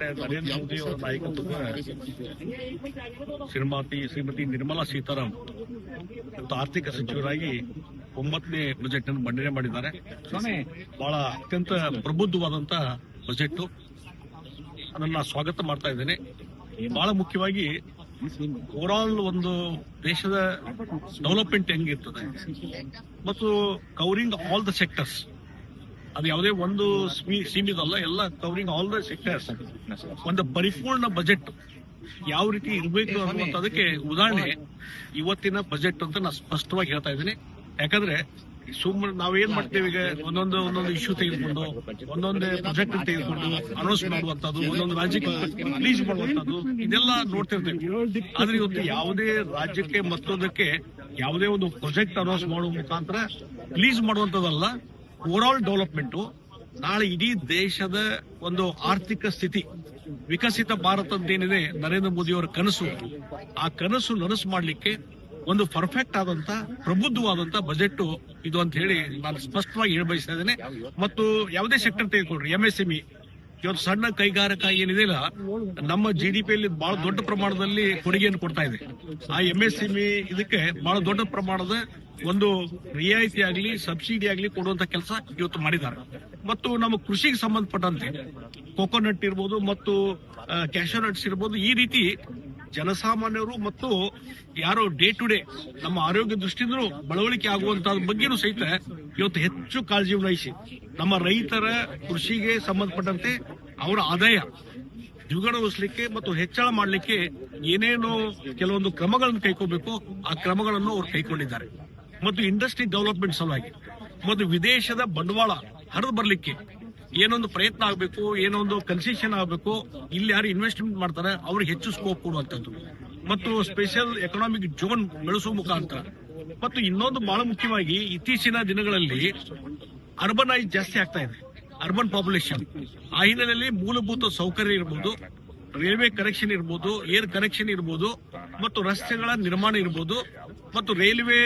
ಮತ್ತೆ ನರೇಂದ್ರ ಮೋದಿ ಅವರ ನಾಯಕತ್ವದ ಶ್ರೀಮತಿ ನಿರ್ಮಲಾ ಸೀತಾರಾಮನ್ ಮತ್ತು ಆರ್ಥಿಕ ಸಚಿವರಾಗಿ 9ನೇ ಬಜೆಟ್ ಅನ್ನು ಮಂಡನೆ ಮಾಡಿದ್ದಾರೆ. ಬಹಳ ಅತ್ಯಂತ ಪ್ರಬುದ್ಧವಾದಂತಹ ಬಜೆಟ್, ಅದನ್ನ ಸ್ವಾಗತ ಮಾಡ್ತಾ ಇದ್ದೇನೆ. ಬಹಳ ಮುಖ್ಯವಾಗಿ ಓವರಾಲ್ ಒಂದು ದೇಶದ ಡೆವಲಪ್ಮೆಂಟ್ ಹೆಂಗಿರ್ತದೆ ಮತ್ತು ಕವರಿಂಗ್ ಆಲ್ ದ ಸೆಕ್ಟರ್ಸ್, ಅದು ಯಾವುದೇ ಒಂದು ಸೀಮಿತ ಅಲ್ಲ, ಎಲ್ಲ ಕವರಿಂಗ್ ಆಲ್ ದ ಸೆಕ್ಟರ್ಸ್. ಒಂದು ಪರಿಪೂರ್ಣ ಬಜೆಟ್ ಯಾವ ರೀತಿ ಇರಬೇಕು ಅನ್ನುವಂಥದಕ್ಕೆ ಉದಾಹರಣೆ ಇವತ್ತಿನ ಬಜೆಟ್ ಅಂತ ನಾನು ಸ್ಪಷ್ಟವಾಗಿ ಹೇಳ್ತಾ ಇದ್ದೀನಿ. ಯಾಕಂದ್ರೆ ಸುಮ್ಮನೆ ನಾವೇನ್ ಮಾಡ್ತೇವೆ, ಈಗ ಒಂದೊಂದು ಇಶ್ಯೂ ತೆಗೆದುಕೊಂಡು ಒಂದೊಂದೇ ಪ್ರಾಜೆಕ್ಟ್ ತೆಗೆದುಕೊಂಡು ಅನೌನ್ಸ್ ಮಾಡುವಂತದ್ದು, ಒಂದೊಂದು ರಾಜ್ಯಕ್ಕೆ ರಿಲೀಸ್ ಮಾಡುವಂತದ್ದು, ಇದೆಲ್ಲ ನೋಡ್ತಿರ್ತೇವೆ. ಆದ್ರೆ ಇವತ್ತು ಯಾವುದೇ ರಾಜ್ಯಕ್ಕೆ ಮತ್ತೊಂದಕ್ಕೆ ಯಾವುದೇ ಒಂದು ಪ್ರಾಜೆಕ್ಟ್ ಅನೌನ್ಸ್ ಮಾಡುವ ಮುಖಾಂತರ ರಿಲೀಸ್ ಮಾಡುವಂತದ್ದಲ್ಲ, ಓವರ್ ಆಲ್ ಡೆವಲಪ್ಮೆಂಟ್. ನಾಳೆ ಇಡೀ ದೇಶದ ಒಂದು ಆರ್ಥಿಕ ಸ್ಥಿತಿ, ವಿಕಸಿತ ಭಾರತ ಅಂತೇನಿದೆ ನರೇಂದ್ರ ಮೋದಿ ಅವರ ಕನಸು, ಆ ಕನಸು ನನಸು ಮಾಡಲಿಕ್ಕೆ ಒಂದು ಪರ್ಫೆಕ್ಟ್ ಆದಂತ ಪ್ರಬುದ್ಧವಾದಂತ ಬಜೆಟ್ ಇದು ಅಂತ ಹೇಳಿ ನಾನು ಸ್ಪಷ್ಟವಾಗಿ ಹೇಳಬಯಸ್ತಾ ಇದ್ದೇನೆ. ಮತ್ತು ಯಾವುದೇ ಸೆಕ್ಟರ್ ತೆಗೆದುಕೊಂಡ್ರಿ, ಎಂಎಸ್ಎಂಇ, ಇವತ್ತು ಸಣ್ಣ ಕೈಗಾರಿಕಾ ಏನಿದೆಯಲ್ಲ, ನಮ್ಮ ಜಿಡಿಪಿಯಲ್ಲಿ ಬಹಳ ದೊಡ್ಡ ಪ್ರಮಾಣದಲ್ಲಿ ಕೊಡುಗೆಯನ್ನು ಕೊಡ್ತಾ ಇದೆ. ಆ ಎಂಎಸ್ಎಂಇ ಇದಕ್ಕೆ ಬಹಳ ದೊಡ್ಡ ಪ್ರಮಾಣದ ಒಂದು ರಿಯಾಯಿತಿ ಆಗಲಿ ಸಬ್ಸಿಡಿ ಆಗಲಿ ಕೊಡುವಂತ ಕೆಲಸ ಇವತ್ತು ಮಾಡಿದ್ದಾರೆ. ಮತ್ತು ನಮ್ಮ ಕೃಷಿಗೆ ಸಂಬಂಧಪಟ್ಟಂತೆ ಕೊಕೊನಟ್ ಇರ್ಬೋದು ಮತ್ತು ಕ್ಯಾಶೋ ನಟ್ಸ್ ಇರ್ಬೋದು, ಈ ರೀತಿ ಜನಸಾಮಾನ್ಯರು ಮತ್ತು ಯಾರು ಡೇ ಟು ಡೇ ನಮ್ಮ ಆರೋಗ್ಯ ದೃಷ್ಟಿಯಿಂದಲೂ ಬಳವಳಿಕೆ ಆಗುವಂತಹ ಬಗ್ಗೆನೂ ಸಹಿತ ಇವತ್ತು ಹೆಚ್ಚು ಕಾಳಜಿ ವಹಿಸಿ ನಮ್ಮ ರೈತರ ಕೃಷಿಗೆ ಸಂಬಂಧಪಟ್ಟಂತೆ ಅವರ ಆದಾಯ ದ್ವಿಗುಣಗೊಳಿಸಲಿಕ್ಕೆ ಮತ್ತು ಹೆಚ್ಚಳ ಮಾಡಲಿಕ್ಕೆ ಏನೇನು ಕೆಲವೊಂದು ಕ್ರಮಗಳನ್ನು ಕೈಗೊಳ್ಳಬೇಕು ಆ ಕ್ರಮಗಳನ್ನು ಅವರು ಕೈಗೊಂಡಿದ್ದಾರೆ. ಮತ್ತು ಇಂಡಸ್ಟ್ರಿ ಡೆವಲಪ್ಮೆಂಟ್ ಸಲುವಾಗಿ ಮತ್ತು ವಿದೇಶದ ಬಂಡವಾಳ ಹರಿದು ಬರಲಿಕ್ಕೆ ಏನೊಂದು ಪ್ರಯತ್ನ ಆಗಬೇಕು, ಏನೊಂದು ಕನ್ಸೆಷನ್ ಆಗಬೇಕು, ಇಲ್ಲಿ ಯಾರು ಇನ್ವೆಸ್ಟ್ಮೆಂಟ್ ಮಾಡ್ತಾರೆ ಅವ್ರಿಗೆ ಹೆಚ್ಚು ಸ್ಕೋಪ್ ಕೊಡುವಂತದ್ದು ಮತ್ತು ಸ್ಪೆಷಲ್ ಎಕನಾಮಿಕ್ ಝೋನ್ ಬೆಳೆಸುವ ಮುಖಾಂತರ. ಮತ್ತು ಇನ್ನೊಂದು ಬಹಳ ಮುಖ್ಯವಾಗಿ ಇತ್ತೀಚಿನ ದಿನಗಳಲ್ಲಿ ಅರ್ಬನೈಸ್ ಜಾಸ್ತಿ ಆಗ್ತಾ ಇದೆ, ಅರ್ಬನ್ ಪಾಪ್ಯುಲೇಷನ್. ಆ ಹಿನ್ನೆಲೆಯಲ್ಲಿ ಮೂಲಭೂತ ಸೌಕರ್ಯ ಇರ್ಬೋದು, ರೈಲ್ವೆ ಕನೆಕ್ಷನ್ ಇರ್ಬೋದು, ಏರ್ ಕನೆಕ್ಷನ್ ಇರ್ಬೋದು, ಮತ್ತು ರಸ್ತೆಗಳ ನಿರ್ಮಾಣ ಇರ್ಬೋದು, ಮತ್ತು ರೈಲ್ವೆ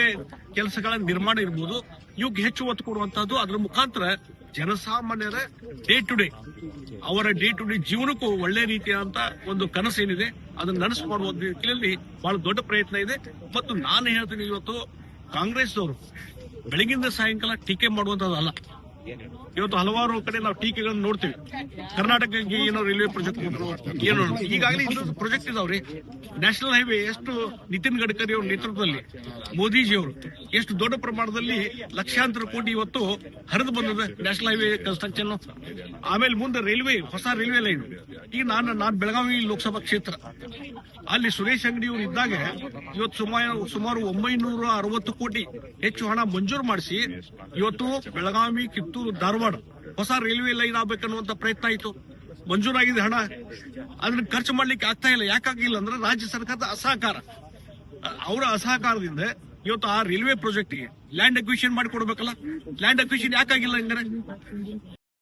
ಕೆಲಸಗಳ ನಿರ್ಮಾಣ ಇರ್ಬೋದು, ಇವಕ್ಕೆ ಹೆಚ್ಚು ಒತ್ತು ಕೊಡುವಂತಹದ್ದು. ಅದರ ಮುಖಾಂತರ ಜನಸಾಮಾನ್ಯರ ಡೇ ಟು ಡೇ ಅವರ ಡೇ ಟು ಡೇ ಜೀವನಕ್ಕೂ ಒಳ್ಳೆ ರೀತಿಯಾದಂತ ಒಂದು ಕನಸು ಏನಿದೆ ಅದನ್ನು ನನಸು ಮಾಡುವ ರೀತಿಯಲ್ಲಿ ಬಹಳ ದೊಡ್ಡ ಪ್ರಯತ್ನ ಇದೆ. ಮತ್ತು ನಾನು ಹೇಳ್ತೀನಿ, ಇವತ್ತು ಕಾಂಗ್ರೆಸ್ ಅವರು ಬೆಳಗಿಂದ ಸಾಯಂಕಾಲ ಟೀಕೆ ಮಾಡುವಂತದ್ದಲ್ಲ. ಇವತ್ತು ಹಲವಾರು ಕಡೆ ನಾವು ಟೀಕೆಗಳನ್ನು ನೋಡ್ತೀವಿ. ಕರ್ನಾಟಕಕ್ಕೆ ಏನೋ ರೈಲ್ವೆ ಪ್ರಾಜೆಕ್ಟ್ ಕೊಟ್ಟರು, ಏನೋ ಈಗಾಗಲೇ ಇನ್ನೊಂದು ಪ್ರಾಜೆಕ್ಟ್ ಇದಾವ್ರಿ. ನ್ಯಾಷನಲ್ ಹೈವೇ ಎಷ್ಟು ನಿತಿನ್ ಗಡ್ಕರಿ ಅವರ ನೇತೃತ್ವದಲ್ಲಿ ಮೋದಿಜಿ ಅವರು ಎಷ್ಟು ದೊಡ್ಡ ಪ್ರಮಾಣದಲ್ಲಿ ಲಕ್ಷಾಂತರ ಕೋಟಿ ಇವತ್ತು ಹರಿದು ಬಂದಿದೆ ನ್ಯಾಷನಲ್ ಹೈವೇ ಕನ್ಸ್ಟ್ರಕ್ಷನ್. ಆಮೇಲೆ ಮುಂದೆ ರೈಲ್ವೆ, ಹೊಸ ರೈಲ್ವೆ ಲೈನ್. ಈಗ ನಾನು ಬೆಳಗಾವಿ ಲೋಕಸಭಾ ಕ್ಷೇತ್ರ, ಅಲ್ಲಿ ಸುರೇಶ್ ಅಂಗಡಿ ಅವರು ಇದ್ದಾಗ ಇವತ್ತು ಸುಮಾರು 960 ಕೋಟಿ ಹೆಚ್ಚು ಹಣ ಮಂಜೂರು ಮಾಡಿಸಿ ಇವತ್ತು ಬೆಳಗಾವಿ, ಕಿತ್ತೂರು, ಧಾರವಾಡ ಹೊಸ ರೈಲ್ವೆ ಲೈನ್ ಆಗ್ಬೇಕನ್ನುವಂತ ಪ್ರಯತ್ನ ಆಯಿತು. ಮಂಜೂರಾಗಿದೆ ಹಣ, ಅದನ್ನ ಖರ್ಚು ಮಾಡ್ಲಿಕ್ಕೆ ಆಗ್ತಾ ಇಲ್ಲ. ಯಾಕಾಗಿಲ್ಲ ಅಂದ್ರೆ ರಾಜ್ಯ ಸರ್ಕಾರದ ಅಸಹಕಾರ. ಅವರ ಅಸಹಕಾರದಿಂದ ಇವತ್ತು ಆ ರೈಲ್ವೆ ಪ್ರಾಜೆಕ್ಟ್ಗೆ ಲ್ಯಾಂಡ್ ಅಕ್ವಿಷನ್ ಮಾಡಿಕೊಡ್ಬೇಕಲ್ಲ, ಲ್ಯಾಂಡ್ ಅಕ್ವಿಷನ್ ಯಾಕಾಗಿಲ್ಲ ಹಂಗಾರೆ?